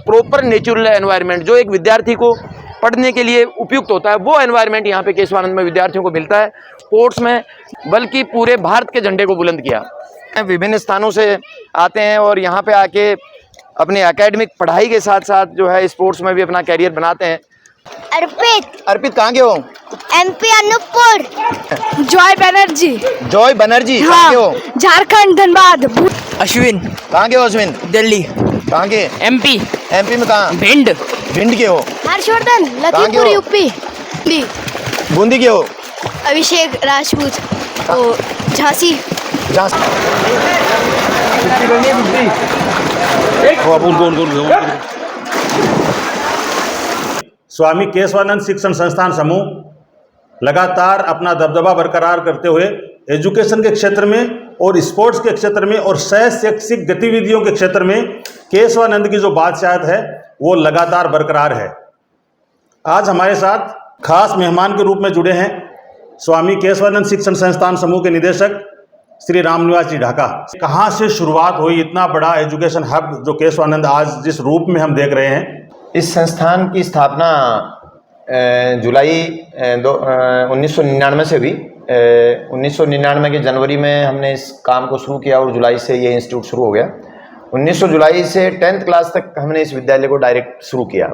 Proper natural environment जो एक विद्यार्थी को पढ़ने के लिए उपयुक्त होता है, वो एनवायरनमेंट यहाँ पे केशवानंद में विद्यार्थियों को मिलता है। स्पोर्ट्स में बल्कि पूरे भारत के झंडे को बुलंद किया। विभिन्न स्थानों से आते हैं और यहाँ पे आके अपनी एकेडमिक पढ़ाई के साथ साथ जो है स्पोर्ट्स में भी अपना कैरियर बनाते हैं। अर्पित कहाँ के हो? MP Anuppur. Joy Banerjee. Joy Banerjee कहाँ के हो? झारखंड धनबाद। अश्विन। कहाँ के हो अश्विन? दिल्ली। कहाँ के? MP में कहाँ? भिंड। भिंड के हो? हर्षवर्धन लखीमपुर यूपी। बूंदी के हो? अभिषेक राजपूत झांसी। स्वामी केशवानंद शिक्षण संस्थान समूह लगातार अपना दबदबा बरकरार करते हुए एजुकेशन के क्षेत्र में और स्पोर्ट्स के क्षेत्र में और सह शैक्षिक गतिविधियों के क्षेत्र में केशवानंद की जो बादशाहत है वो लगातार बरकरार है। आज हमारे साथ खास मेहमान के रूप में जुड़े हैं स्वामी केशवानंद शिक्षण संस्थान समूह के निदेशक श्री रामनिवास जी ढाका। कहाँ से शुरुआत हुई इतना बड़ा एजुकेशन हब जो केशवानंद आज जिस रूप में हम देख रहे हैं? इस संस्थान की स्थापना जुलाई 1999 से हुई। 1999 के जनवरी में हमने इस काम को शुरू किया और जुलाई से ये इंस्टीट्यूट शुरू हो गया। 19 जुलाई से 10th क्लास तक हमने इस विद्यालय को डायरेक्ट शुरू किया,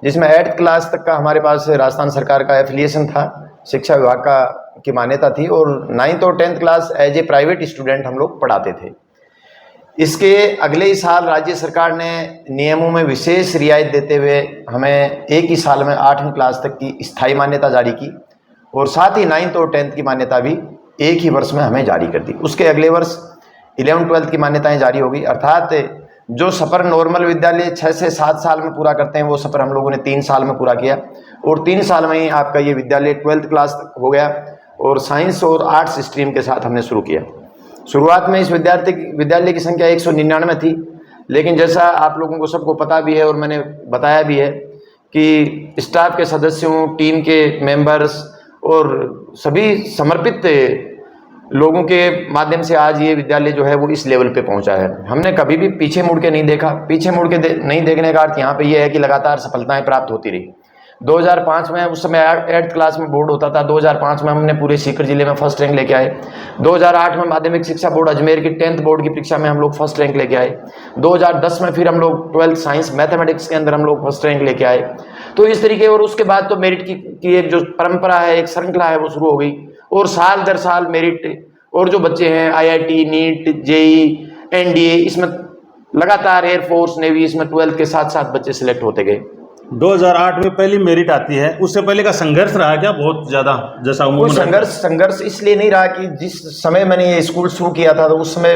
जिसमें 8th क्लास तक का हमारे पास राजस्थान सरकार का एफिलिएशन था, शिक्षा विभाग की मान्यता थी, और 9th और 10th class as a private student हम लोग पढ़ाते थे। इसके अगले ही साल राज्य सरकार ने नियमों में विशेष रियायत देते हुए हमें एक ही साल में 8वीं क्लास तक की स्थायी मान्यता जारी की और साथ ही 9th और 10th की मान्यता भी एक ही वर्ष में हमें जारी कर दी। उसके अगले वर्ष 11th 12th की मान्यताएं जारी होगी। अर्थात जो सफ़र नॉर्मल विद्यालय 6 से 7 साल में पूरा करते हैं वो सफ़र हम लोगों ने 3 साल में पूरा किया और 3 साल में ही आपका ये विद्यालय 12th क्लास तक हो गया और साइंस और आर्ट्स स्ट्रीम के साथ हमने शुरू किया। शुरुआत में इस विद्यालय की संख्या 199 थी, लेकिन जैसा आप लोगों को सबको पता भी है और मैंने बताया भी है कि स्टाफ के सदस्यों, टीम के मेंबर्स और सभी समर्पित लोगों के माध्यम से आज ये विद्यालय जो है वो इस लेवल पे पहुंचा है। हमने कभी भी पीछे मुड़ के नहीं देखा। पीछे मुड़ के नहीं देखने का अर्थ यहाँ पे ये है कि लगातार सफलताएं प्राप्त होती रही। 2005 में उस समय 8th क्लास में बोर्ड होता था। 2005 में हमने पूरे सीकर जिले में फर्स्ट रैंक लेके आए। 2008 में माध्यमिक शिक्षा बोर्ड अजमेर की 10th बोर्ड की परीक्षा में हम लोग फर्स्ट रैंक लेके आए। 2010 में फिर हम लोग 12th साइंस मैथमेटिक्स के अंदर हम लोग फर्स्ट रैंक लेके आए। तो इस तरीके, और उसके बाद तो मेरिट की एक जो परंपरा है, एक श्रृंखला है, वो शुरू हो गई और साल दर साल मेरिट और जो बच्चे हैं IIT, नीट, JEE, NDA, इसमें लगातार एयरफोर्स, नेवी, इसमें 12th के साथ साथ बच्चे सिलेक्ट होते गए। 2008 में पहली मेरिट आती है, उससे पहले का संघर्ष रहा क्या बहुत ज्यादा? जैसा वो संघर्ष इसलिए नहीं रहा कि जिस समय मैंने ये स्कूल शुरू किया था तो उस समय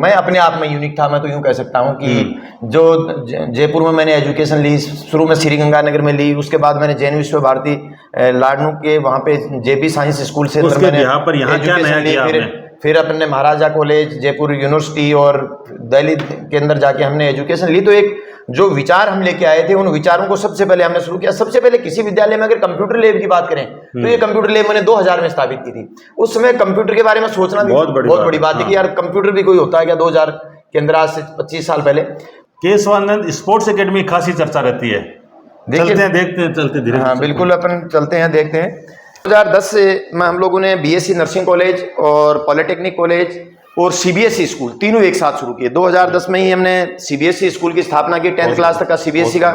मैं अपने आप में यूनिक था। मैं तो यूं कह सकता हूं कि जो जयपुर में मैंने एजुकेशन ली, शुरू में श्रीगंगानगर में ली, उसके बाद मैंने जैन विश्व भारती लाडनू के वहाँ पे JP साइंस स्कूल से मैंने एजुकेशन ली। फिर अपने महाराजा कॉलेज, जयपुर यूनिवर्सिटी और दिल्ली के अंदर जाके हमने एजुकेशन ली। तो एक जो विचार हम लेके आए थे, उन विचारों को सबसे पहले हमने शुरू किया। सबसे पहले किसी विद्यालय में अगर कंप्यूटर लैब की बात करें तो ये कंप्यूटर लैब मैंने 2000 में स्थापित की थी। उस समय कंप्यूटर के बारे में सोचना भी बहुत बड़ी बात है कि यार कंप्यूटर भी कोई होता है क्या? 2000 के अंदर, आज से 25 साल पहले। केशवानंद स्पोर्ट्स एकेडमी खासी चर्चा रहती है। देखते हैं चलते धीरे। हाँ बिल्कुल, अपन चलते हैं, देखते हैं। 2010 में हम लोगों ने BSc नर्सिंग कॉलेज और पॉलिटेक्निक कॉलेज और CBSE स्कूल तीनों एक साथ शुरू किए। 2010 में ही हमने CBSE स्कूल की स्थापना की। 10th क्लास तक का CBSE का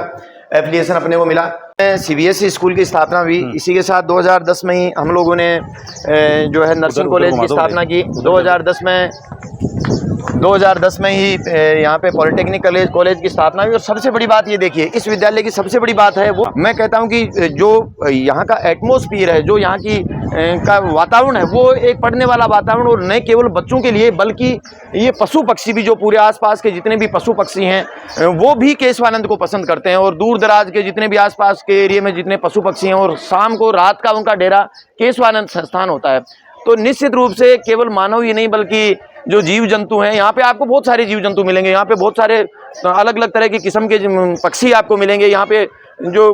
एफिलिएशन अपने को मिला। CBSE स्कूल की स्थापना हुई। इसी के साथ 2010 में ही हम लोगों ने जो है नर्सिंग कॉलेज की स्थापना की। 2010 में ही यहाँ पे पॉलिटेक्निक कॉलेज की स्थापना हुई। और सबसे बड़ी बात ये देखिए, इस विद्यालय की सबसे बड़ी बात है वो मैं कहता हूँ कि जो यहाँ का एटमॉस्फियर है, जो यहाँ की का वातावरण है, वो एक पढ़ने वाला वातावरण, और न केवल बच्चों के लिए बल्कि ये पशु पक्षी भी, जो पूरे आसपास के जितने भी पशु पक्षी हैं वो भी केशवानंद को पसंद करते हैं। और दूर दराज के जितने भी आसपास के एरिया में जितने पशु पक्षी हैं, और शाम को रात का उनका डेरा केशवानंद संस्थान होता है। तो निश्चित रूप से केवल मानव ही नहीं बल्कि जो जीव जंतु हैं, यहाँ पे आपको बहुत सारे जीव जंतु मिलेंगे। यहाँ पे बहुत सारे अलग अलग तरह की किस्म के पक्षी आपको मिलेंगे। यहाँ पे जो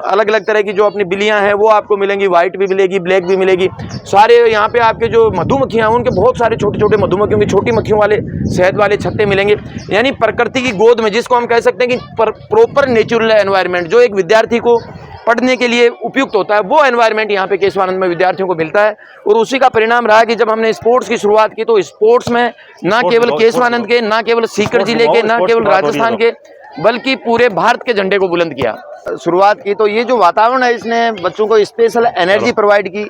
अलग अलग तरह की जो अपनी बिल्लियां हैं वो आपको मिलेंगी, वाइट भी मिलेगी, ब्लैक भी मिलेगी। सारे यहाँ पे आपके जो मधुमक्खियाँ हैं उनके बहुत सारे छोटे छोटे मधुमक्खियों की छोटी मक्खियों वाले शहद वाले छत्ते मिलेंगे। यानी प्रकृति की गोद में, जिसको हम कह सकते हैं कि प्रॉपर नेचुरल एनवायरनमेंट, जो एक विद्यार्थी को पढ़ने के लिए उपयुक्त होता है, वो एनवायरनमेंट यहाँ पे केशवानंद में विद्यार्थियों को मिलता है। और उसी का परिणाम रहा कि जब हमने स्पोर्ट्स की शुरुआत की तो स्पोर्ट्स में ना केवल केशवानंद के, ना केवल सीकर जिले के, ना केवल राजस्थान के, बल्कि पूरे भारत के झंडे को बुलंद किया। शुरुआत की तो ये जो वातावरण है इसने बच्चों को स्पेशल एनर्जी प्रोवाइड की।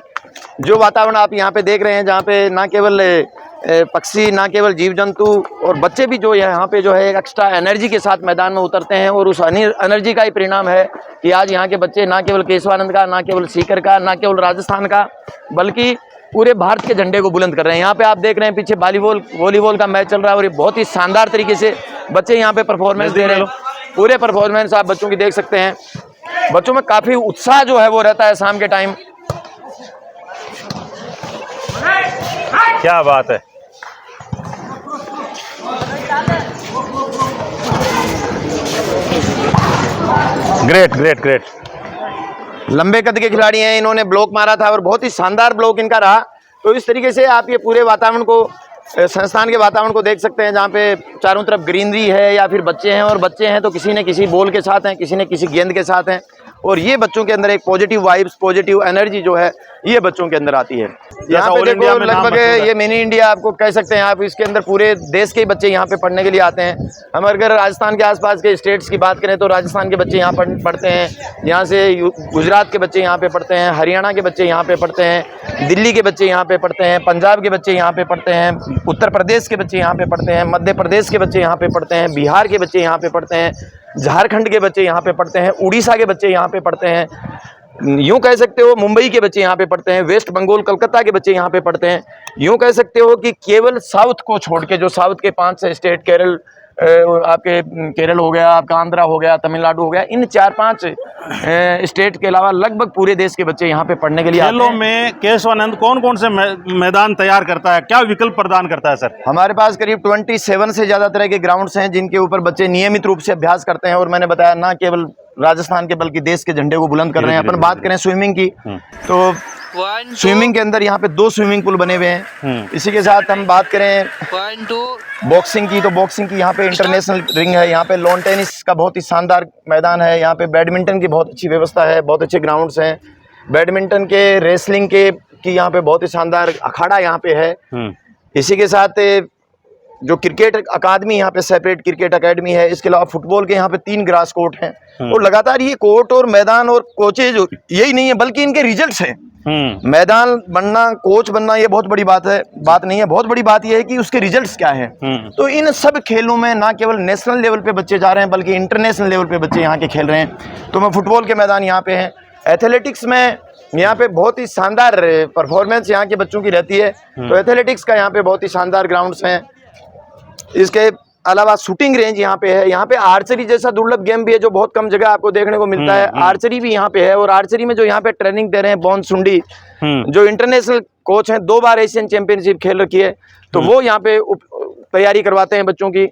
जो वातावरण आप यहाँ पे देख रहे हैं, जहाँ पे ना केवल पक्षी, ना केवल जीव जंतु और बच्चे भी जो यहाँ पे जो है एक्स्ट्रा एनर्जी के साथ मैदान में उतरते हैं। और उस एनर्जी का ही परिणाम है कि आज यहाँ के बच्चे ना केवल केशवानंद का, ना केवल सीकर का, ना केवल राजस्थान का, बल्कि पूरे भारत के झंडे को बुलंद कर रहे हैं। यहाँ पे आप देख रहे हैं पीछे वॉलीबॉल का मैच चल रहा है और ये बहुत ही शानदार तरीके से बच्चे यहाँ पे परफॉर्मेंस दे रहे हैं। पूरे परफॉर्मेंस आप बच्चों की देख सकते हैं। बच्चों में काफ़ी उत्साह जो है वो रहता है शाम के टाइम। क्या बात है। Great great great. लंबे कद के खिलाड़ी हैं, इन्होंने ब्लॉक मारा था और बहुत ही शानदार ब्लॉक इनका रहा। तो इस तरीके से आप ये पूरे वातावरण को, संस्थान के वातावरण को देख सकते हैं, जहाँ पे चारों तरफ ग्रीनरी है या फिर बच्चे हैं। और बच्चे हैं तो किसी न किसी बॉल के साथ हैं, किसी न किसी गेंद के साथ हैं। और ये बच्चों के अंदर एक पॉजिटिव वाइब्स, पॉजिटिव एनर्जी जो है ये बच्चों के अंदर आती है। यहाँ पे देखो लगभग ये मिनी इंडिया आपको कह सकते हैं आप, इसके अंदर पूरे देश के बच्चे यहाँ पे पढ़ने के लिए आते हैं। हम अगर राजस्थान के आसपास के स्टेट्स की बात करें तो राजस्थान के बच्चे यहाँ पढ़ते हैं, यहाँ से गुजरात के बच्चे यहाँ पे पढ़ते हैं, हरियाणा के बच्चे यहाँ पे पढ़ते हैं, दिल्ली के बच्चे यहाँ पे पढ़ते हैं, पंजाब के बच्चे यहाँ पे पढ़ते हैं, उत्तर प्रदेश के बच्चे यहाँ पे पढ़ते हैं, मध्य प्रदेश के बच्चे यहाँ पे पढ़ते हैं, बिहार के बच्चे यहाँ पे पढ़ते हैं, झारखंड के बच्चे यहाँ पे पढ़ते हैं, उड़ीसा के बच्चे यहाँ पे पढ़ते हैं, यूँ कह सकते हो मुंबई के बच्चे यहाँ पे पढ़ते हैं, वेस्ट बंगाल कलकत्ता के बच्चे यहाँ पे पढ़ते हैं। यूँ कह सकते हो कि केवल साउथ को छोड़ के, जो साउथ के 5 स्टेट, केरल, आपके केरल हो गया, आपका आंध्रा हो गया, तमिलनाडु हो गया, इन 4-5 स्टेट के अलावा लगभग पूरे देश के बच्चे यहाँ पे पढ़ने के लिए आते हैं। खेलों में केशवानंद कौन कौन से मैदान तैयार करता है, क्या विकल्प प्रदान करता है सर? हमारे पास करीब 27 से ज़्यादा तरह के ग्राउंड्स हैं जिनके ऊपर बच्चे नियमित रूप से अभ्यास करते हैं। और मैंने बताया ना केवल राजस्थान के बल्कि देश के झंडे को बुलंद कर रहे हैं। अपन बात करें स्विमिंग की तो स्विमिंग के अंदर यहाँ पे 2 स्विमिंग पूल बने हुए हैं। इसी के साथ हम बात करें बॉक्सिंग की तो बॉक्सिंग की यहाँ पे इंटरनेशनल रिंग है। यहाँ पे लॉन टेनिस का बहुत ही शानदार मैदान है। यहाँ पे बैडमिंटन की बहुत अच्छी व्यवस्था है, बहुत अच्छे ग्राउंड्स हैं। बैडमिंटन के, रेसलिंग के की यहाँ पे बहुत ही शानदार अखाड़ा यहाँ पे है। इसी के साथ जो क्रिकेट अकादमी यहाँ पे सेपरेट क्रिकेट अकेडमी है। इसके अलावा फुटबॉल के यहाँ पे 3 ग्रास कोर्ट हैं। और लगातार ये कोर्ट और मैदान और कोचेज यही नहीं है बल्कि इनके रिजल्ट्स हैं। मैदान बनना, कोच बनना ये बहुत बड़ी बात नहीं है। बहुत बड़ी बात ये है कि उसके रिजल्ट्स क्या हैं। तो इन सब खेलों में ना केवल नेशनल लेवल पे बच्चे जा रहे हैं बल्कि इंटरनेशनल लेवल पे बच्चे यहाँ के खेल रहे हैं। तो मैं फुटबॉल के मैदान यहाँ पे हैं। एथलेटिक्स में यहाँ पे बहुत ही शानदार परफॉर्मेंस यहाँ के बच्चों की रहती है। तो एथलेटिक्स का यहाँ पे बहुत ही शानदार ग्राउंड्स हैं। इसके अलावा शूटिंग रेंज यहाँ पे है। यहाँ पे आर्चरी जैसा दुर्लभ गेम भी है जो बहुत कम जगह आपको देखने को मिलता है। आर्चरी भी यहाँ पे है। और आर्चरी में जो यहाँ पे ट्रेनिंग दे रहे हैं बोन सुंडी, जो इंटरनेशनल कोच हैं, 2 बार एशियन चैंपियनशिप खेल रखी है, तो वो यहाँ पे तैयारी करवाते हैं बच्चों की।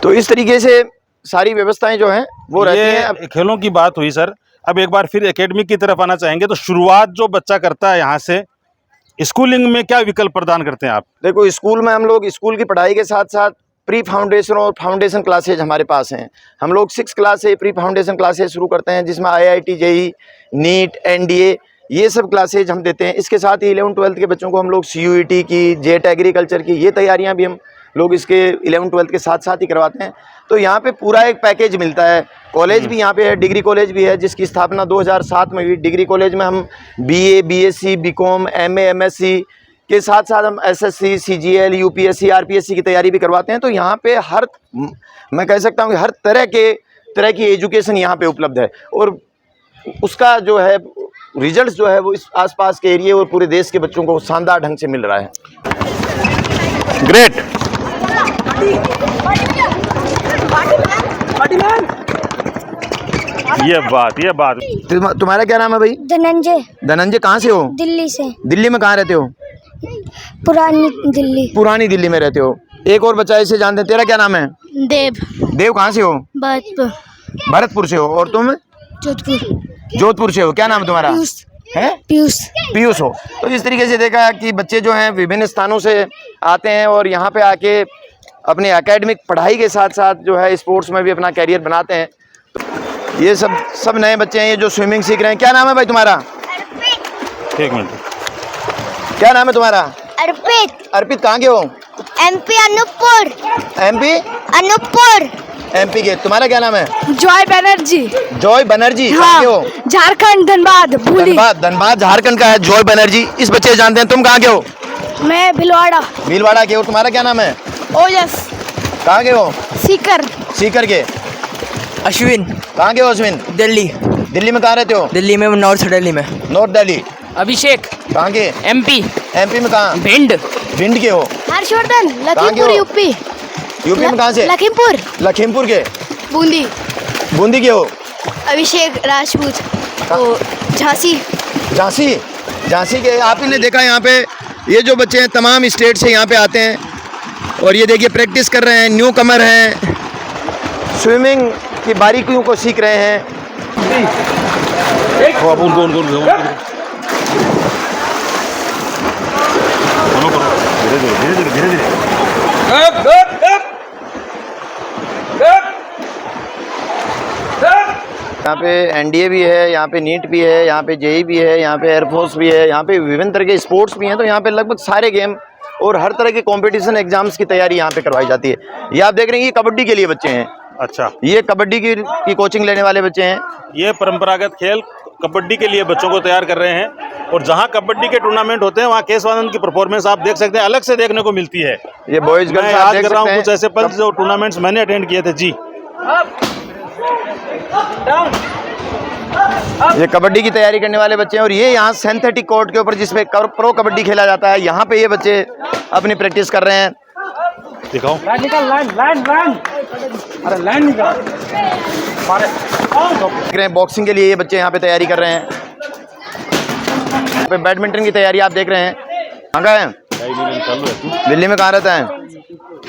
तो इस तरीके से सारी व्यवस्थाएं जो हैं वो रहती हैं। अब खेलों की बात हुई सर, अब एक बार फिर एकेडमी की तरफ आना चाहेंगे। तो शुरुआत जो बच्चा करता है यहाँ से, स्कूलिंग में क्या विकल्प प्रदान करते हैं आप? देखो स्कूल में हम लोग स्कूल की पढ़ाई के साथ साथ प्री फाउंडेशन और फाउंडेशन क्लासेज हमारे पास हैं। हम लोग 6 क्लास से प्री फाउंडेशन क्लासेज शुरू करते हैं जिसमें IIT, JEE, नीट, NDA ये सब क्लासेज हम देते हैं। इसके साथ ही 11th-12th के बच्चों को हम लोग CUET की, जेट एग्रीकल्चर की ये तैयारियां भी हम लोग इसके 11th-12th के साथ साथ ही करवाते हैं। तो यहाँ पे पूरा एक पैकेज मिलता है। कॉलेज भी यहाँ पे है, डिग्री कॉलेज भी है जिसकी स्थापना 2007 में हुई। डिग्री कॉलेज में हम BA, BSc, BCom, MA, MSc के साथ साथ हम SSC, CGL, UPSC, RPSC की तैयारी भी करवाते हैं। तो यहाँ पे मैं कह सकता हूँ कि हर तरह की एजुकेशन यहाँ पे उपलब्ध है। और उसका जो है रिजल्ट्स जो है वो इस आसपास के एरिया और पूरे देश के बच्चों को शानदार ढंग से मिल रहा है। ग्रेट। ये बात तुम्हारा क्या नाम है भाई? धनंजय। कहाँ से हो? दिल्ली से। दिल्ली में कहाँ रहते हो? पुरानी दिल्ली में रहते हो। एक और बच्चा इसे जानते हैं, तेरा क्या नाम है? देव। कहाँ से हो? भरतपुर। भरतपुर से हो। और तुम? जोधपुर जोधपुर से हो, क्या नाम है तुम्हारा? पीयूष है पीयूष पीयूष हो। तो इस तरीके से देखा कि बच्चे जो हैं विभिन्न स्थानों से आते हैं और यहाँ पे आके अपने एकेडमिक पढ़ाई के साथ साथ जो है स्पोर्ट्स में भी अपना कैरियर बनाते हैं। ये सब नए बच्चे हैं ये जो स्विमिंग सीख रहे हैं। क्या नाम है भाई तुम्हारा? एक मिनट। क्या नाम है तुम्हारा? अर्पित अर्पित, कहाँ के हो? MP Anuppur MP Anuppur MP के। तुम्हारा क्या नाम है? जॉय बनर्जी। जॉय बनर्जी, कहाँ हाँ, के हो? झारखंड धनबाद भूली। धनबाद झारखंड का है जॉय बनर्जी। इस बच्चे को जानते हैं। तुम कहाँ के हो? मैं भिलवाड़ा। भीलवाड़ा के हो। तुम्हारा क्या नाम है? ओजस कहाँ के हो? सीकर। सीकर के। अश्विन, कहाँ के हो अश्विन? दिल्ली। दिल्ली में कहाँ रहते हो? दिल्ली में, नॉर्थ दिल्ली में। नॉर्थ दिल्ली। अभिषेक, कहाँ के? MP, MP में कहाँ? भिंड। भिंड के हो। हर्षवर्धन कहाँ के लखीमपुर हो? यूपी यूपी में कहाँ से? लखीमपुर लखीमपुर के। बूंदी बूंदी के हो। अभिषेक राजपूत वो झांसी झांसी। झांसी के। आपने देखा यहाँ पे ये जो बच्चे हैं तमाम स्टेट से यहाँ पे आते हैं और ये देखिए प्रैक्टिस कर रहे हैं, न्यू कमर हैं, स्विमिंग की बारीकियों को सीख रहे हैं। धीरे धीरे। यहाँ पे NDA भी है, यहाँ पे नीट भी है, यहाँ पे JEE भी है, यहाँ पे एयरफोर्स भी है, यहाँ पे विभिन्न तरह के स्पोर्ट्स भी हैं। तो यहाँ पे लगभग सारे गेम और हर तरह के कंपटीशन एग्जाम्स की तैयारी यहाँ पे करवाई जाती है। ये आप देख रहे हैं ये कबड्डी के लिए बच्चे हैं। अच्छा, ये कबड्डी की कोचिंग लेने वाले बच्चे हैं। ये परंपरागत खेल कबड्डी के लिए बच्चों को तैयार कर रहे हैं और जहां कबड्डी के टूर्नामेंट होते हैं वहां केशवानंद की परफॉर्मेंस आप देख सकते हैं, अलग से देखने को मिलती है। ये बॉयज मैं याद कर रहा हूँ कुछ ऐसे पल जो टूर्नामेंट्स मैंने अटेंड किए थे। जी, ये कबड्डी की तैयारी करने वाले बच्चे हैं और ये यहाँ सिंथेटिक कोर्ट के ऊपर जिसपे प्रो कबड्डी खेला जाता है, यहाँ पे ये बच्चे अपनी प्रैक्टिस कर रहे हैं। दिखाओ। देख रहे हैं बॉक्सिंग के लिए ये बच्चे यहाँ पे तैयारी कर रहे हैं। यहाँ पे बैडमिंटन की तैयारी आप देख रहे हैं। कहाँ का है? दिल्ली में कहाँ रहता है?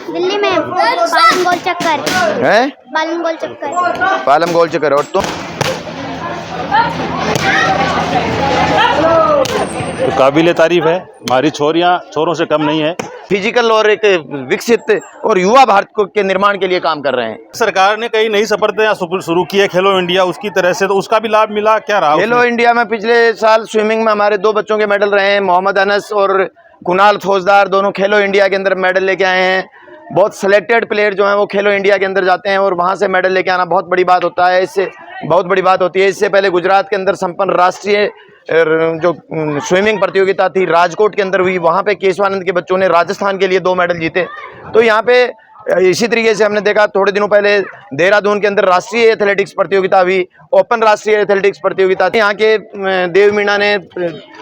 दिल्ली में बालन गोल चक्कर है? बालन गोल चक्कर पालम गोल चक्कर। और तुम? तो काबिले तारीफ है, हमारी छोरियां छोरों से कम नहीं है। फिजिकल और एक विकसित और युवा भारत के निर्माण के लिए काम कर रहे हैं। सरकार ने कई नई सफलताएं शुरू की है खेलो इंडिया उसकी तरह से, तो उसका भी लाभ मिला क्या रहा? खेलो इंडिया में पिछले साल स्विमिंग में हमारे 2 बच्चों के मेडल रहे हैं। मोहम्मद अनस और कुणाल फौजदार दोनों खेलो इंडिया के अंदर मेडल लेके आए हैं। बहुत सिलेक्टेड प्लेयर जो हैं वो खेलो इंडिया के अंदर जाते हैं और वहाँ से मेडल लेके आना बहुत बड़ी बात होता है। इससे बहुत बड़ी बात होती है। इससे पहले गुजरात के अंदर संपन्न राष्ट्रीय जो स्विमिंग प्रतियोगिता थी राजकोट के अंदर हुई, वहाँ पे केशवानंद के बच्चों ने राजस्थान के लिए 2 मेडल जीते। तो यहाँ पे इसी तरीके से हमने देखा थोड़े दिनों पहले देहरादून के अंदर राष्ट्रीय एथलेटिक्स प्रतियोगिता हुई, ओपन राष्ट्रीय एथलेटिक्स प्रतियोगिता थी। यहाँ के देव मीणा ने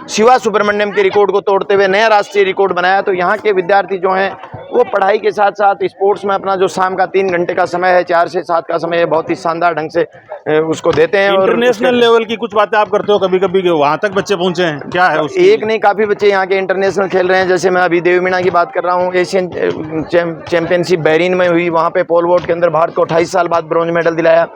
शिवा सुब्रमण्यम के रिकॉर्ड को तोड़ते हुए नया राष्ट्रीय रिकॉर्ड बनाया। तो यहाँ के विद्यार्थी जो हैं वो पढ़ाई के साथ साथ स्पोर्ट्स में अपना जो शाम का 3 घंटे का समय है, 4 से 7 का समय है, बहुत ही शानदार ढंग से उसको देते हैं। और इंटरनेशनल लेवल की कुछ बातें आप करते हो कभी कभी, वहां तक बच्चे पहुंचे हैं, क्या है उसकी? एक नहीं, काफ़ी बच्चे यहाँ के इंटरनेशनल खेल रहे हैं। जैसे मैं अभी देव मीणा की बात कर रहा हूँ, एशियन चैंपियनशिप बहरीन में हुई, वहाँ पे पोल वॉल्ट के अंदर भारत को 28 साल बाद ब्रॉन्ज मेडल दिलाया।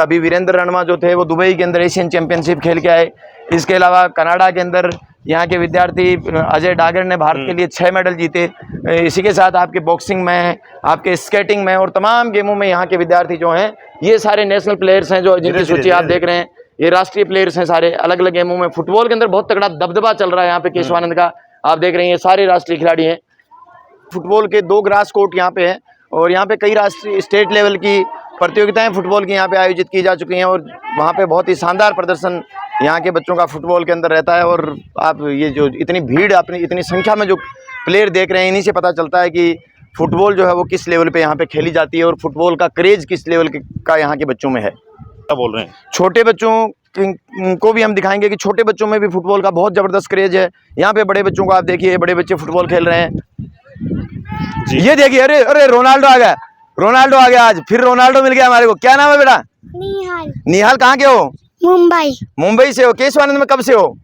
अभी वीरेंद्र रणवा जो थे वो दुबई के अंदर एशियन चैंपियनशिप खेल के आए। इसके अलावा कनाडा के अंदर यहाँ के विद्यार्थी अजय डागर ने भारत के लिए 6 मेडल जीते। इसी के साथ आपके बॉक्सिंग में, आपके स्केटिंग में और तमाम गेमों में यहाँ के विद्यार्थी जो हैं ये सारे नेशनल प्लेयर्स हैं जो जिनकी सूची आप देख रहे हैं। ये राष्ट्रीय प्लेयर्स हैं सारे, अलग अलग गेमों में। फुटबॉल के अंदर बहुत तगड़ा दबदबा चल रहा है यहाँ पे केशवानंद का, आप देख रहे हैं। ये सारे राष्ट्रीय खिलाड़ी हैं। फुटबॉल के 2 ग्रास कोर्ट यहाँ पे है और यहाँ पे कई राष्ट्रीय स्टेट लेवल की प्रतियोगिताएं फुटबॉल की यहाँ पे आयोजित की जा चुकी हैं और वहाँ पे बहुत ही शानदार प्रदर्शन यहाँ के बच्चों का फुटबॉल के अंदर रहता है। और आप ये जो इतनी भीड़, अपनी इतनी संख्या में जो प्लेयर देख रहे हैं, इन्हीं से पता चलता है कि फुटबॉल जो है वो किस लेवल पे यहाँ पे खेली जाती है और फुटबॉल का क्रेज किस लेवल का यहाँ के बच्चों में है। क्या बोल रहे हैं? छोटे बच्चों को भी हम दिखाएंगे कि छोटे बच्चों में भी फुटबॉल का बहुत ज़बरदस्त क्रेज है। यहाँ पे बड़े बच्चों को आप देखिए, बड़े बच्चे फुटबॉल खेल रहे हैं। ये देखिए, अरे अरे रोनाल्डो आ गया, रोनाल्डो आ गया, आज फिर रोनाल्डो मिल गया हमारे को। क्या नाम है बेटा? निहाल निहाल। कहाँ के हो? मुंबई मुंबई से हो। केशवानंद में कब से हो?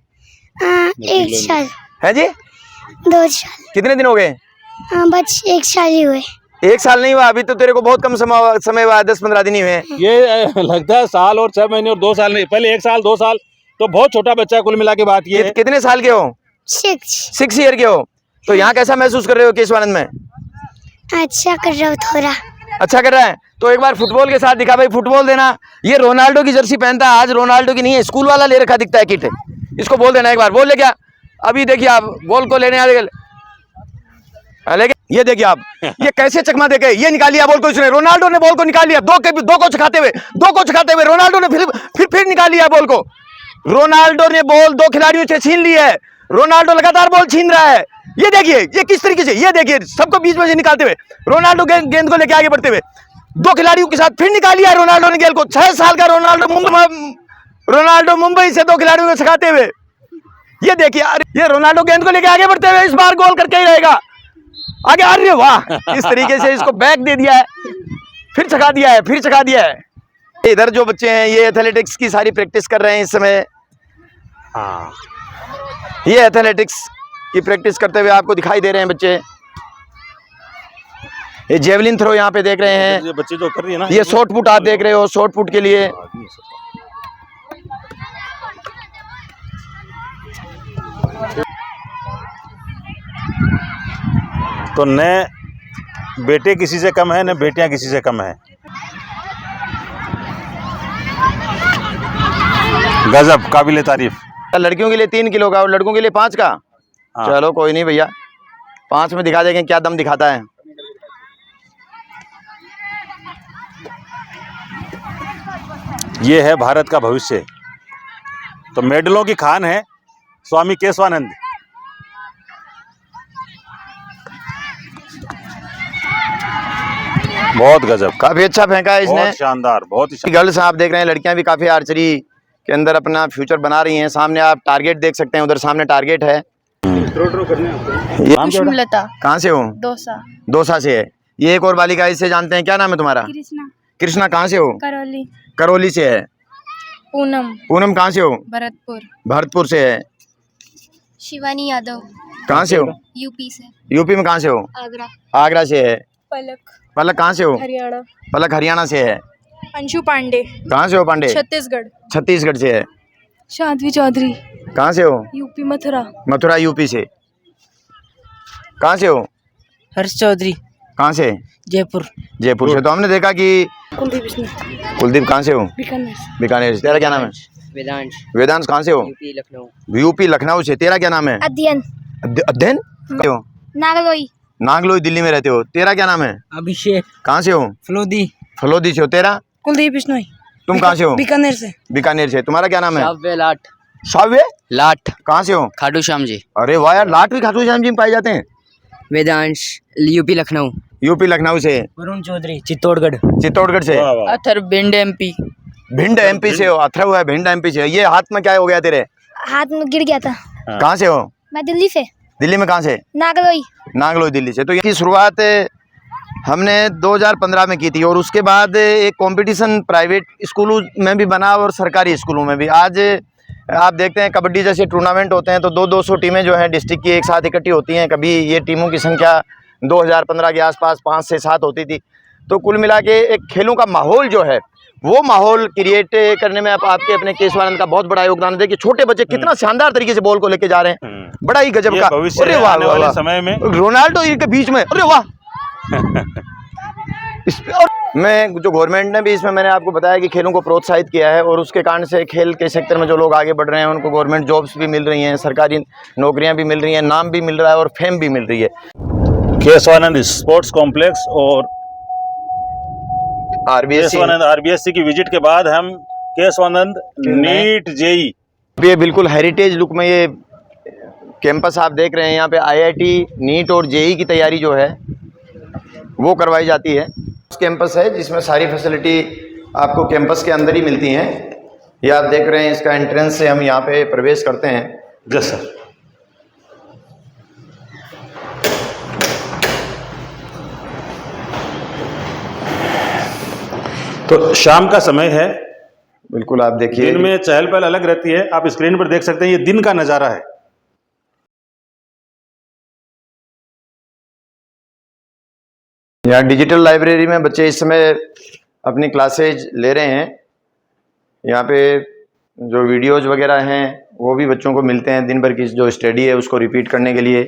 1 साल है जी? 2 साल कितने दिन हो गए? बस 1 साल ही हुए। 1 साल नहीं हुआ अभी तो, तेरे को बहुत कम समय हुआ, 10-15 दिन ही हुए हैं। ये लगता है साल और 6 महीने और 2 साल नहीं, पहले 1 साल 2 साल तो बहुत छोटा बच्चा, कुल मिला के बात ये है। कितने साल के हो? 6 ईयर के हो। तो यहाँ कैसा महसूस कर रहे हो केशवानंद में? अच्छा कर रहा हूँ थोड़ा। अच्छा कर रहा है। तो एक बार फुटबॉल के साथ दिखा भाई, फुटबॉल देना। ये रोनाल्डो की जर्सी पहनता है, आज रोनाल्डो की नहीं है, स्कूल वाला ले रखा दिखता है किट। इसको बोल देना एक बार, बोल ले क्या? अभी देखिए आप बॉल को लेने आ लेकिन ये देखिए आप, ये कैसे चकमा देके ये निकाल लिया बॉल को इसने। रोनाल्डो ने बॉल को निकाल लिया, दो को चखाते हुए रोनाल्डो ने फिर निकाल लिया बॉल को। रोनाल्डो ने बॉल 2 खिलाड़ियों से छीन ली है। रोनाल्डो लगातार बॉल छीन रहा है। ये देखिए ये किस तरीके से, ये देखिए सबको बीच में से निकालते हुए रोनाल्डो गेंद को लेके आगे बढ़ते हुए 2 खिलाड़ियों के साथ फिर निकाल लिया रोनाल्डो ने गेंद को। 6 साल का रोनाल्डो मुंबई से 2 खिलाड़ियों को सिखाते हुए, ये देखिए ये रोनाल्डो गेंद को लेके आगे बढ़ते हुए इस बार गोल करके ही रहेगा आगे। अरे वाह, इस तरीके से इसको बैक दे दिया है, फिर चखा दिया है। इधर जो बच्चे हैं ये एथलेटिक्स की सारी प्रैक्टिस कर रहे हैं इस समय। हाँ, ये एथलेटिक्स की प्रैक्टिस करते हुए आपको दिखाई दे रहे हैं बच्चे। ये जेवलिन थ्रो यहाँ पे देख रहे हैं, ये बच्चे जो कर रही है ना, ये शॉर्ट पुट आप देख रहे हो, शॉर्ट पुट के लिए। तो न बेटे किसी से कम है, न बेटियां किसी से कम है। गजब, काबिले तारीफ। लड़कियों के लिए 3 किलो का और लड़कों के लिए 5 का। हाँ। चलो कोई नहीं भैया, 5 में दिखा देंगे क्या दम दिखाता है। ये है भारत का भविष्य। तो मेडलों की खान है स्वामी केशवानंद। बहुत गजब, काफी अच्छा फेंका है इसने, बहुत शानदार, बहुत ही गर्ल्स आप देख रहे हैं, लड़कियां भी काफी आर्चरी के अंदर अपना फ्यूचर बना रही हैं। सामने आप टारगेट देख सकते हैं, उधर सामने टारगेट है। पुष्पलता। कहाँ से हो? दौसा से है। ये एक और बालिका, इससे जानते हैं, क्या नाम है तुम्हारा? कृष्णा। कहाँ से हो? करौली से है। पूनम कहाँ से हो? भरतपुर से है। शिवानी यादव। कहाँ से हो? यूपी से। यूपी में कहाँ से हो? आगरा से है। पलक कहाँ से हो? हरियाणा। पलक हरियाणा से है। अंशु पांडे। कहाँ से हो पांडे? छत्तीसगढ़ से है। शांतवी चौधरी। कहाँ से हो? यूपी मथुरा यूपी से। कहाँ से हो? हर्ष चौधरी। कहाँ से? जयपुर। से। तो हमने देखा कि कुलदीप कहाँ से हो? बीकानेर से। तेरा क्या नाम है? वेदांश कहाँ से हो? यूपी लखनऊ से। तेरा क्या नाम है? अध्ययन। कहाँ हो? नागलोई दिल्ली में रहते हो। तेरा क्या नाम है? अभिषेक। कहाँ से हो? फलोदी से हो। तेरा? कुलदीप बिश्नोई। तुम कहाँ से हो? बीकानेर से। तुम्हारा क्या नाम है? साव्य लाट। कहाँ से हो? खाटू श्याम जी। अरे वाह यार, लाट भी खाटू श्याम जी में पाए जाते हैं। वेदांश यूपी लखनऊ से। वरुण चौधरी चित्तौड़गढ़ से। अथर भिंड एमपी से हो। अथर्व है भिंड एमपी से। ये हाथ में क्या हो गया तेरे? हाथ में गिर गया था। कहाँ से हो? मैं दिल्ली से। दिल्ली में कहाँ से? नागलोई दिल्ली से। तो इसकी शुरुआत हमने 2015 में की थी और उसके बाद एक कंपटीशन प्राइवेट स्कूलों में भी बना और सरकारी स्कूलों में भी। आज आप देखते हैं कबड्डी जैसे टूर्नामेंट होते हैं तो 200 टीमें जो हैं डिस्ट्रिक्ट की एक साथ इकट्ठी होती हैं। कभी ये टीमों की संख्या 2015 के आसपास 5 से 7 होती थी। तो कुल मिला के एक खेलों का माहौल जो है वो माहौल क्रिएट करने में आपके अपने केशवानंद का बहुत बड़ा योगदान है कि छोटे बच्चे कितना शानदार तरीके से बॉल को लेके जा रहे हैं। बड़ा ही गजब का। अरे वाह, समय में रोनाल्डो इनके बीच में, अरे वाह। और मैं जो गवर्नमेंट ने भी इसमें मैंने आपको बताया कि खेलों को प्रोत्साहित किया है और उसके कारण से खेल के सेक्टर में जो लोग आगे बढ़ रहे हैं उनको गवर्नमेंट जॉब्स भी मिल रही हैं, सरकारी नौकरियां भी मिल रही हैं, नाम भी मिल रहा है और फेम भी मिल रही है। केशवानंद स्पोर्ट्स कॉम्प्लेक्स और आरबीएससी की विजिट के बाद हम केशवानंद नीट जेई, ये बिल्कुल हेरिटेज लुक में ये कैंपस आप देख रहे हैं। यहाँ पे आईआईटी, नीट और जेई की तैयारी जो है वो करवाई जाती है। कैंपस है जिसमें सारी फैसिलिटी आपको कैंपस के अंदर ही मिलती हैं। ये आप देख रहे हैं, इसका एंट्रेंस से हम यहाँ पे प्रवेश करते हैं। Yes sir. तो शाम का समय है, बिल्कुल आप देखिए, दिन में चहल पहल अलग रहती है। आप स्क्रीन पर देख सकते हैं, ये दिन का नज़ारा है। यहाँ डिजिटल लाइब्रेरी में बच्चे इस समय अपनी क्लासेज ले रहे हैं। यहाँ पे जो वीडियोज वगैरह हैं वो भी बच्चों को मिलते हैं, दिन भर की जो स्टडी है उसको रिपीट करने के लिए,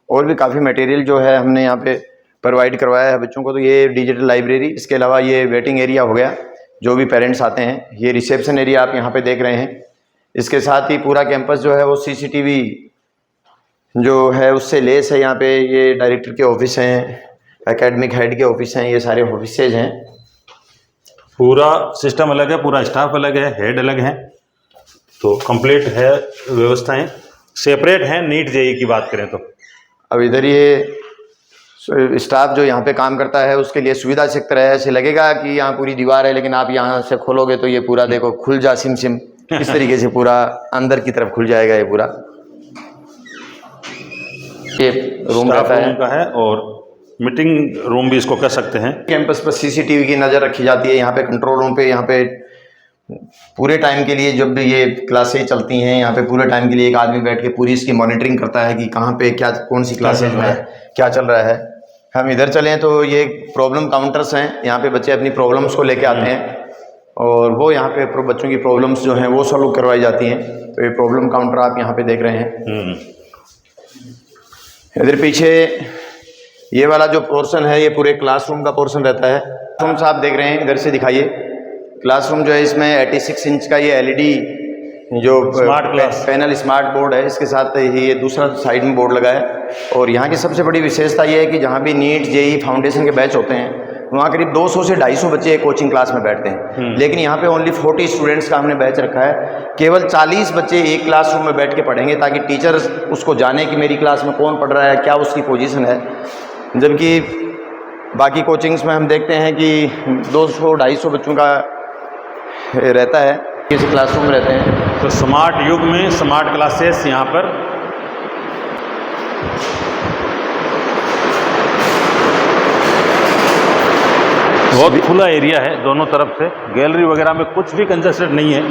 और भी काफ़ी मटेरियल जो है हमने यहाँ पे प्रोवाइड करवाया है बच्चों को। तो ये डिजिटल लाइब्रेरी, इसके अलावा ये वेटिंग एरिया हो गया, जो भी पेरेंट्स आते हैं, ये रिसेप्शन एरिया आप यहाँ पे देख रहे हैं। इसके साथ ही पूरा कैंपस जो है वो CCTV जो है उससे लेस है। यहाँ पे ये डायरेक्टर के ऑफिस हैं, एकेडमिक हेड के ऑफिस हैं, ये सारे ऑफिसेज हैं। पूरा सिस्टम अलग है, पूरा स्टाफ अलग है, हेड अलग है, तो कंप्लीट है व्यवस्थाएं, सेपरेट हैं। नीट जेई की बात करें तो अब इधर ये स्टाफ जो यहाँ पे काम करता है उसके लिए सुविधा से एक तरह ऐसे लगेगा कि यहाँ पूरी दीवार है, लेकिन आप यहाँ से खोलोगे तो ये पूरा देखो खुल जा सिम सिम, इस तरीके से पूरा अंदर की तरफ खुल जाएगा ये पूरा। ये रूम रहता है का है और मीटिंग रूम भी इसको कह सकते हैं। कैंपस पर CCTV की नज़र रखी जाती है। यहाँ पे कंट्रोल रूम पे यहाँ पे पूरे टाइम के लिए जब भी ये क्लासें चलती हैं, यहाँ पे पूरे टाइम के लिए एक आदमी बैठ के पूरी इसकी मॉनिटरिंग करता है कि कहाँ पे क्या, कौन सी क्लासेज में क्या चल रहा है। हम इधर चलें तो ये प्रॉब्लम काउंटर्स हैं, यहाँ पे बच्चे अपनी प्रॉब्लम्स को लेके आते हैं और वो यहाँ पे बच्चों की प्रॉब्लम्स जो हैं वो सॉल्व करवाई जाती हैं। तो ये प्रॉब्लम काउंटर आप यहाँ पे देख रहे हैं। इधर पीछे ये वाला जो पोर्शन है ये पूरे क्लासरूम का पोर्शन रहता है। क्लासरूम आप देख रहे हैं, इधर से दिखाइए। क्लासरूम जो है इसमें 86 इंच का ये LED जो पैनल स्मार्ट बोर्ड है, इसके साथ ही ये दूसरा साइड में बोर्ड लगा है। और यहाँ की सबसे बड़ी विशेषता ये है कि जहाँ भी नीट जेई फाउंडेशन के बैच होते हैं वहाँ करीब 200 से 250 बच्चे एक कोचिंग क्लास में बैठते हैं, लेकिन यहाँ पे ओनली 40 स्टूडेंट्स का हमने बैच रखा है। केवल 40 बच्चे एक क्लासरूम में बैठ के पढ़ेंगे ताकि टीचर उसको जाने कि मेरी क्लास में कौन पढ़ रहा है, क्या उसकी पोजीशन है। जबकि बाकी कोचिंग्स में हम देखते हैं कि 200-250 बच्चों का रहता है, किसी क्लासरूम में रहते हैं। तो स्मार्ट युग में स्मार्ट क्लासेस यहाँ पर बहुत खुला एरिया है, दोनों तरफ से गैलरी वगैरह में कुछ भी कंजस्टेड नहीं है।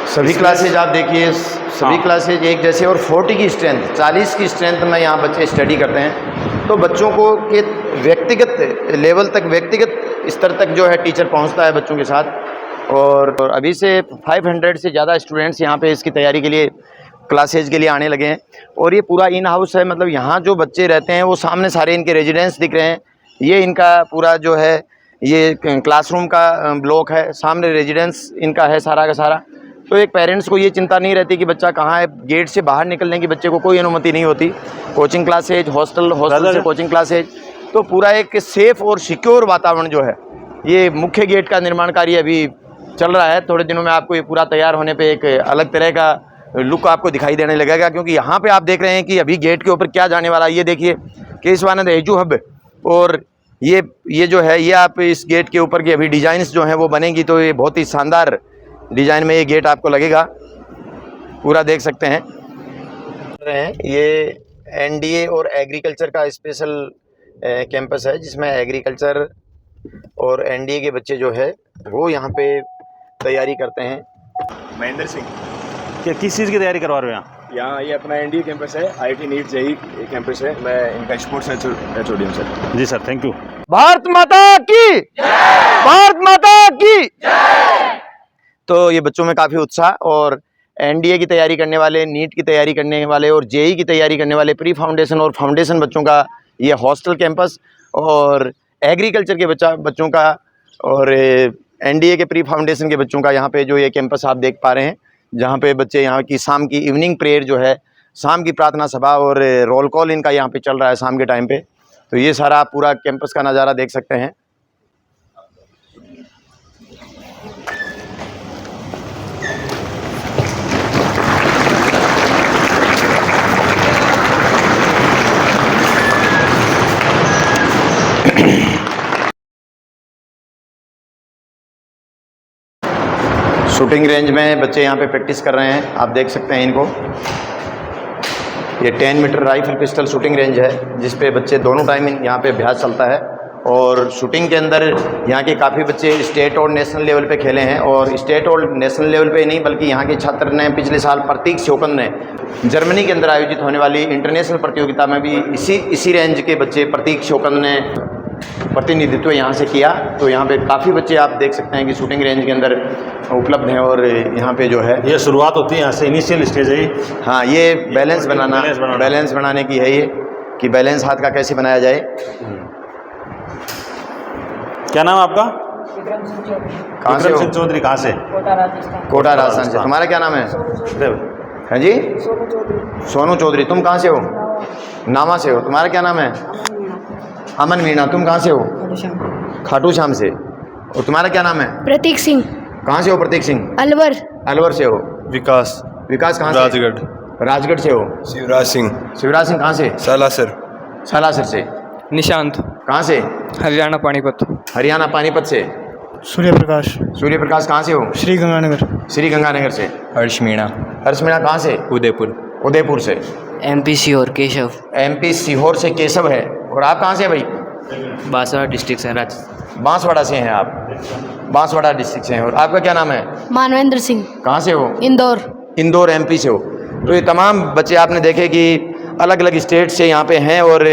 सभी क्लासेज आप देखिए, सभी क्लासेज एक जैसे, और 40 की स्ट्रेंथ, 40 की स्ट्रेंथ में यहाँ बच्चे स्टडी करते हैं। तो बच्चों को के व्यक्तिगत लेवल तक, व्यक्तिगत स्तर तक जो है टीचर पहुँचता है बच्चों के साथ। और अभी से 500 से ज़्यादा स्टूडेंट्स यहाँ पे इसकी तैयारी के लिए, क्लासेज के लिए आने लगे हैं। और ये पूरा इन हाउस है, मतलब यहाँ जो बच्चे रहते हैं वो सामने सारे इनके रेजिडेंस दिख रहे हैं। ये इनका पूरा जो है ये क्लासरूम का ब्लॉक है, सामने रेजिडेंस इनका है सारा का सारा। तो एक पेरेंट्स को ये चिंता नहीं रहती कि बच्चा कहाँ है, गेट से बाहर निकलने की बच्चे को कोई अनुमति नहीं होती। कोचिंग क्लासेज, हॉस्टल से कोचिंग क्लासेज, तो पूरा एक सेफ़ और सिक्योर वातावरण जो है, ये मुख्य गेट का निर्माण कार्य अभी चल रहा है। थोड़े दिनों में आपको ये पूरा तैयार होने पे एक अलग तरह का लुक आपको दिखाई देने लगेगा, क्योंकि यहाँ पे आप देख रहे हैं कि अभी गेट के ऊपर क्या जाने वाला है। ये देखिए केशवानंद एजू हब, और ये जो है ये आप इस गेट के ऊपर की अभी डिज़ाइंस जो हैं वो बनेंगी, तो ये बहुत ही शानदार डिज़ाइन में ये गेट आपको लगेगा, पूरा देख सकते हैं। ये NDA और एग्रीकल्चर का स्पेशल कैंपस है, जिसमें एग्रीकल्चर और NDA के बच्चे जो है वो यहाँ पे तैयारी करते हैं। महेंद्र सिंह, क्या किस चीज़ की तैयारी करवा रहे हो यहाँ? यहाँ ये अपना NDA कैंपस है, IIT नीट जेई कैंपस है। मैं इनका स्पोर्ट्स HOD हूँ सर। जी sir, thank you. Bharat Mata की, भारत माता की। तो ये बच्चों में काफ़ी उत्साह, और NDA की तैयारी करने वाले, नीट की तैयारी करने वाले और जेई की तैयारी करने वाले प्री फाउंडेशन और फाउंडेशन बच्चों का ये हॉस्टल कैंपस, और एग्रीकल्चर के बच्चों का और NDA के प्री फाउंडेशन के बच्चों का यहाँ पे जो ये कैंपस आप देख पा रहे हैं, जहाँ पे बच्चे यहाँ की शाम की इवनिंग प्रेयर जो है, शाम की प्रार्थना सभा और रोल कॉल इनका यहाँ पे चल रहा है शाम के टाइम पे। तो ये सारा आप पूरा कैंपस का नज़ारा देख सकते हैं। शूटिंग रेंज में बच्चे यहाँ पे प्रैक्टिस कर रहे हैं, आप देख सकते हैं इनको। ये 10 metre rifle pistol shooting range है, जिस पे बच्चे दोनों टाइम यहाँ पे अभ्यास चलता है। और शूटिंग के अंदर यहाँ के काफ़ी बच्चे स्टेट और नेशनल लेवल पे खेले हैं, और स्टेट और नेशनल लेवल पे नहीं बल्कि यहाँ के छात्र ने पिछले साल प्रतीक शोकन ने जर्मनी के अंदर आयोजित होने वाली इंटरनेशनल प्रतियोगिता में भी इसी रेंज के बच्चे, प्रतीक शोकन ने प्रतिनिधित्व यहाँ से किया। तो यहाँ पे काफ़ी बच्चे आप देख सकते हैं कि शूटिंग रेंज के अंदर उपलब्ध हैं और यहाँ पे जो है ये शुरुआत होती है यहाँ से, इनिशियल स्टेज है ये। हाँ, ये बैलेंस बनाने की है ये, कि बैलेंस हाथ का कैसे बनाया जाए। क्या नाम है आपका? कहाँ से विक्रम हो? सिंह चौधरी। कहाँ से? कोटा राजस्थान से। तुम्हारा क्या नाम है? हाँ जी, सोनू चौधरी। तुम कहाँ से हो? नामा से हो। तुम्हारा क्या नाम है? अमन मीणा। तुम कहाँ से हो? खाटू श्याम से। और तुम्हारा क्या नाम है? प्रतीक सिंह, कहाँ से हो प्रतीक सिंह? अलवर। अलवर से हो। विकास विकास कहाँ से? राजगढ़। राजगढ़ से हो। शिवराज सिंह शिवराज सिंह कहाँ से? सालासर। सालासर से। निशांत कहाँ से? हरियाणा पानीपत। हरियाणा पानीपत से। सूर्य प्रकाश, सूर्य प्रकाश कहाँ से हो? श्री गंगानगर। श्री गंगानगर से। हर्ष मीणा हर्ष मीणा कहाँ से? उदयपुर। उदयपुर से। MP सीहोर केशव। MP सीहोर से केशव है। और आप कहाँ से हैं भाई? बांसवाड़ा डिस्ट्रिक्ट से राजस्थान। बांसवाड़ा से हैं आप? बांसवाड़ा डिस्ट्रिक्ट से हैं। और आपका क्या नाम है? मानवेंद्र सिंह, कहाँ से हो? इंदौर। इंदौर MP से हो। तो ये तमाम बच्चे आपने देखे कि अलग अलग स्टेट से यहाँ पे हैं और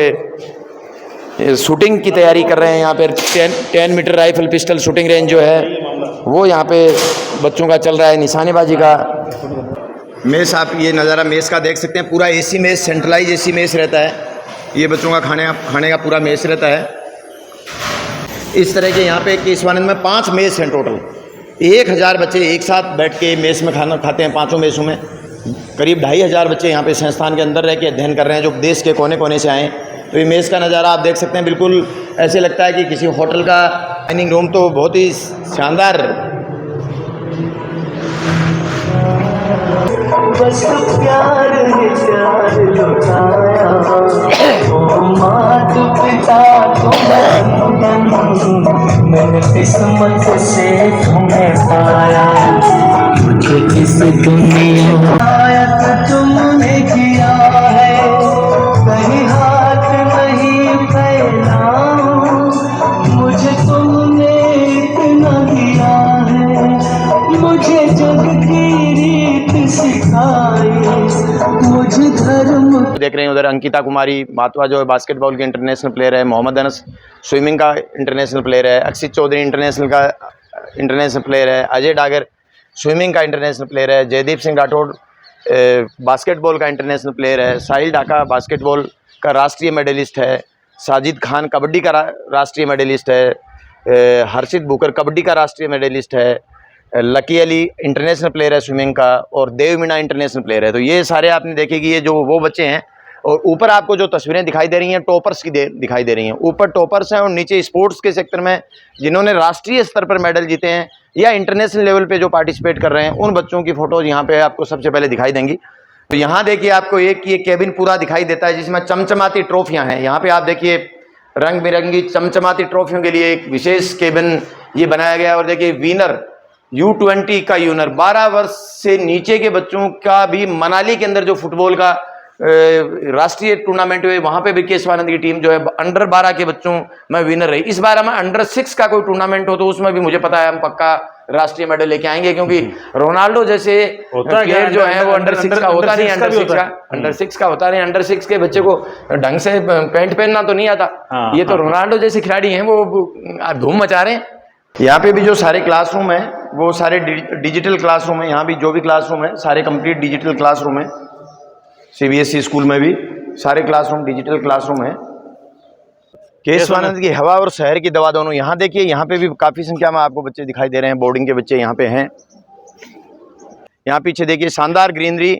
शूटिंग की तैयारी कर रहे हैं। यहाँ पे 10 metre rifle pistol shooting range जो है वो यहाँ पे बच्चों का चल रहा है, निशानेबाजी का। मेस, आप ये नज़ारा मेस का देख सकते हैं। पूरा AC mess, centralise AC mess रहता है। ये बच्चों का खाने का पूरा मेस रहता है। इस तरह के यहाँ पे केशवानंद में 5 मेस हैं टोटल। 1000 बच्चे एक साथ बैठ के मेस में खाना खाते हैं। 5 मेसों में करीब 2500 बच्चे यहाँ पे संस्थान के अंदर रह के अध्ययन कर रहे हैं, जो देश के कोने कोने से आए। तो ये मेस का नज़ारा आप देख सकते हैं। बिल्कुल ऐसे लगता है कि किसी होटल का डाइनिंग रूम। तो बहुत ही शानदार। बस प्यार है, प्यार लुटाया ओ मात पिता मैंने किस्मत से तुम्हें पाया, मुझे किस दुनिया आया तुमने किया है, कहीं हाथ नहीं फैलाऊं, मुझे तुमने इतना दिया है, मुझे जग की रीत सिखाई, मुझे धर्म। देख रहे हैं उधर अंकिता कुमारी मातवा जो है बास्केटबॉल के इंटरनेशनल प्लेयर है, मोहम्मद अनस स्विमिंग का इंटरनेशनल प्लेयर है, अक्षित चौधरी इंटरनेशनल का इंटरनेशनल प्लेयर है, अजय डागर स्विमिंग का इंटरनेशनल प्लेयर है, जयदीप सिंह राठौड़ बास्केटबॉल का इंटरनेशनल प्लेयर है, साहिल ढाका बास्केटबॉल का राष्ट्रीय मेडलिस्ट है, साजिद खान कबड्डी का राष्ट्रीय मेडलिस्ट है, हर्षित बुकर कबड्डी का राष्ट्रीय मेडलिस्ट है, लकी अली इंटरनेशनल प्लेयर है स्विमिंग का, और देव मीणा इंटरनेशनल प्लेयर है। तो ये सारे आपने देखे कि ये जो वो बच्चे हैं। और ऊपर आपको जो तस्वीरें दिखाई दे रही हैं टॉपर्स की दिखाई दे रही हैं। ऊपर टॉपर्स हैं और नीचे स्पोर्ट्स के सेक्टर में जिन्होंने राष्ट्रीय स्तर पर मेडल जीते हैं या इंटरनेशनल लेवल पे जो पार्टिसिपेट कर रहे हैं, उन बच्चों की फ़ोटोज़ यहाँ पे आपको सबसे पहले दिखाई देंगी। तो यहाँ देखिए आपको एक ये केबिन पूरा दिखाई देता है जिसमें चमचमाती ट्रॉफियाँ हैं। यहाँ पर आप देखिए रंग बिरंगी चमचमाती ट्रॉफियों के लिए एक विशेष केबिन ये बनाया गया है। और देखिए विनर U20 का यूनर 12 वर्ष से नीचे के बच्चों का भी मनाली के अंदर जो फुटबॉल का राष्ट्रीय टूर्नामेंट हुए वहां पे भी केशवानंद की टीम जो है अंडर 12 के बच्चों में विनर रही। इस बार हमें अंडर 6 का कोई टूर्नामेंट हो तो उसमें भी मुझे पता है हम पक्का राष्ट्रीय मेडल लेके आएंगे, क्योंकि रोनाल्डो जैसे प्लेयर जो है वो अंडर 6 का होता नहीं, अंडर 6 का होता नहीं। अंडर 6 के बच्चे को ढंग से पैंट पहनना तो नहीं आता। ये तो रोनाल्डो जैसे खिलाड़ी हैं वो धूम मचा रहे हैं। यहाँ पे भी जो सारे क्लासरूम हैं वो सारे डिजिटल क्लासरूम हैं। यहाँ भी जो भी क्लासरूम है सारे कंप्लीट डिजिटल क्लासरूम है। CBSE स्कूल में भी सारे क्लासरूम डिजिटल क्लासरूम है। केशवानंद की हवा और शहर की दवा दोनों। यहाँ देखिए यहाँ पे भी काफ़ी संख्या में आपको बच्चे दिखाई दे रहे हैं, बोर्डिंग के बच्चे यहाँ पे हैं। यहाँ पीछे देखिए शानदार ग्रीनरी,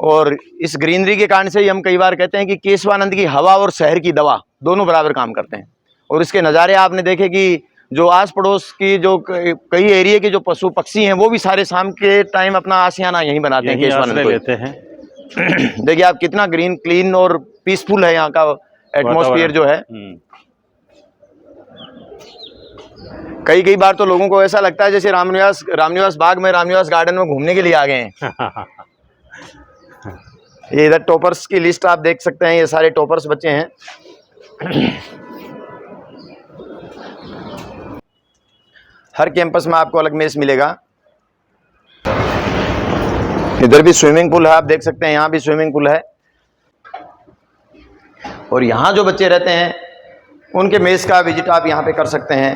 और इस ग्रीनरी के कारण से ही हम कई बार कहते हैं कि केशवानंद की हवा और शहर की दवा दोनों बराबर काम करते हैं। और इसके नज़ारे आपने देखे कि जो आस पड़ोस की जो कई एरिया के जो पशु पक्षी हैं वो भी सारे शाम के टाइम अपना आशियाना यहीं बनाते हैं, केशवानंद को लेते हैं। देखिए आप कितना ग्रीन क्लीन और पीसफुल है यहाँ का एटमॉस्फेयर जो है। कई बार तो लोगों को ऐसा लगता है जैसे रामनिवास बाग में रामनिवास गार्डन में घूमने के लिए आ गए हैं। ये इधर टॉपर्स की लिस्ट आप देख सकते हैं, ये सारे टॉपर्स बच्चे हैं। हर कैंपस में आपको अलग मेस मिलेगा। इधर भी स्विमिंग पूल है, आप देख सकते हैं यहाँ भी स्विमिंग पूल है। और यहाँ जो बच्चे रहते हैं उनके मेस का विजिट आप यहाँ पे कर सकते हैं।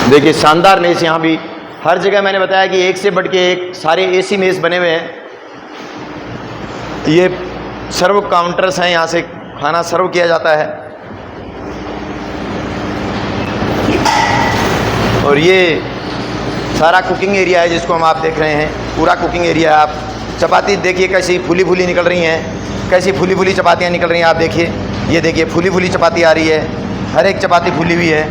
देखिए शानदार मेस यहाँ भी, हर जगह मैंने बताया कि एक से बढ़ के एक सारे एसी मेस बने हुए हैं। ये सर्व काउंटर्स हैं, यहाँ से खाना सर्व किया जाता है। और ये सारा कुकिंग एरिया है जिसको हम आप देख रहे हैं, पूरा कुकिंग एरिया। आप चपाती देखिए कैसी फूली फूली निकल रही हैं, कैसी फूली फूली चपातियाँ निकल रही हैं। आप देखिए, ये देखिए फूली फूली चपाती आ रही है, हर एक चपाती फूली हुई है।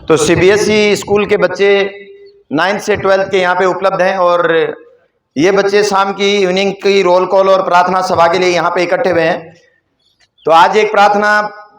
तो सीबीएसई स्कूल के बच्चे 9th से 12th के यहाँ पे उपलब्ध हैं और ये बच्चे शाम की इवनिंग की रोल कॉल और प्रार्थना सभा के लिए यहाँ पे इकट्ठे हुए हैं। तो आज एक प्रार्थना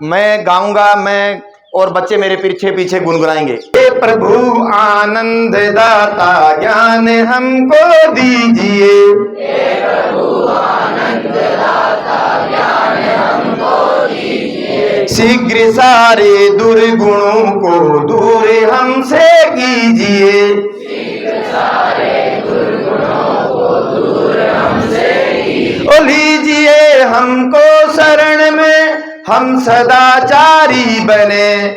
मैं गाऊंगा, मैं और बच्चे मेरे पीछे पीछे गुनगुनाएंगे। हे प्रभु आनंद दाता ज्ञान हमको दीजिए, हे प्रभु आनंद दाता ज्ञान हमको दीजिए, शीघ्र सारे दुर्गुणों को दूर हमसे कीजिए, शीघ्र सारे दुर्गुणों को दूर हमसे कीजिए। ओ लीजिए हमको शरण में, हम सदाचारी बने।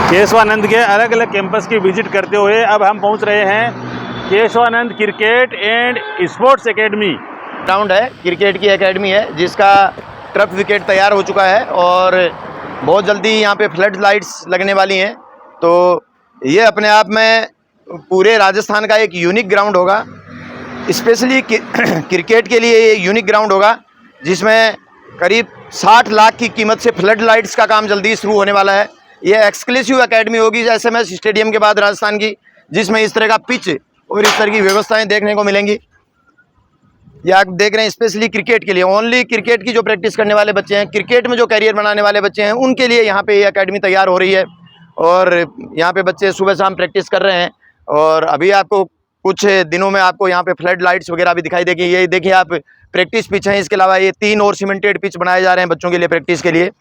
केशवानंद के अलग अलग कैंपस की विजिट करते हुए अब हम पहुंच रहे हैं Keshavanand cricket and sports academy. Ground है, क्रिकेट की एकेडमी है जिसका टर्फ विकेट तैयार हो चुका है और बहुत जल्दी यहाँ पे फ्लड लाइट्स लगने वाली हैं। तो ये अपने आप में पूरे राजस्थान का एक यूनिक ग्राउंड होगा, स्पेशली क्रिकेट के लिए ये यूनिक ग्राउंड होगा जिसमें करीब 60 लाख की कीमत से फ्लड लाइट्स का काम जल्दी शुरू होने वाला है। ये एक्सक्लूसिव एकेडमी होगी एसएमएस स्टेडियम के बाद राजस्थान की, जिसमें इस तरह का पिच और इस तरह की व्यवस्थाएं देखने को मिलेंगी। ये आप देख रहे हैं स्पेशली क्रिकेट के लिए, ओनली क्रिकेट की जो प्रैक्टिस करने वाले बच्चे हैं, क्रिकेट में जो करियर बनाने वाले बच्चे हैं, उनके लिए यहाँ पे ये एकेडमी तैयार हो रही है। और यहाँ पे बच्चे सुबह शाम प्रैक्टिस कर रहे हैं और अभी आपको कुछ दिनों में आपको यहाँ पे फ्लड लाइट्स वगैरह भी दिखाई देगी। ये देखिए आप प्रैक्टिस पिच है, इसके अलावा ये 3 और सीमेंटेड पिच बनाए जा रहे हैं बच्चों के लिए प्रैक्टिस के लिए।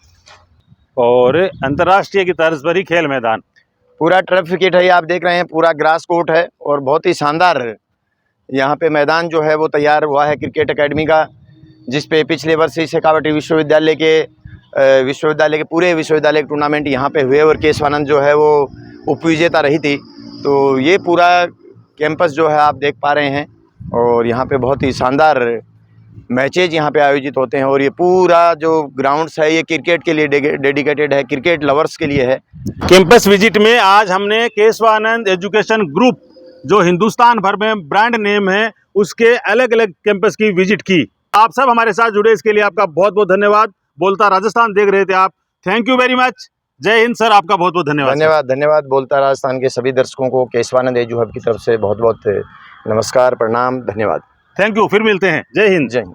और अंतर्राष्ट्रीय की तर्ज पर ही खेल मैदान, पूरा टर्फ विकेट है, ये आप देख रहे हैं, पूरा ग्रास कोर्ट है और बहुत ही शानदार यहाँ पे मैदान जो है वो तैयार हुआ है क्रिकेट एकेडमी का, जिस पे पिछले वर्ष ही शेखावटी विश्वविद्यालय के पूरे विश्वविद्यालय के टूर्नामेंट यहाँ पे हुए और केशवानंद जो है वो उपविजेता रही थी। तो ये पूरा कैंपस जो है आप देख पा रहे हैं और यहाँ पे बहुत ही शानदार मैचेज यहाँ पे आयोजित होते हैं। और ये पूरा जो ग्राउंड्स है ये क्रिकेट के लिए डेडिकेटेड है, क्रिकेट लवर्स के लिए है। कैंपस विजिट में आज हमने केशवानंद एजुकेशन ग्रुप जो हिंदुस्तान भर में ब्रांड नेम है उसके अलग अलग कैंपस की विजिट की। आप सब हमारे साथ जुड़े, इसके लिए आपका बहुत बहुत धन्यवाद। बोलता राजस्थान देख रहे थे आप, थैंक यू वेरी मच। जय हिंद सर, आपका बहुत बहुत धन्यवाद। धन्यवाद। बोलता राजस्थान के सभी दर्शकों को केशवानंद एजू हब की तरफ से बहुत बहुत नमस्कार, प्रणाम, धन्यवाद। थैंक यू, फिर मिलते हैं। जय हिंद। जय हिंद।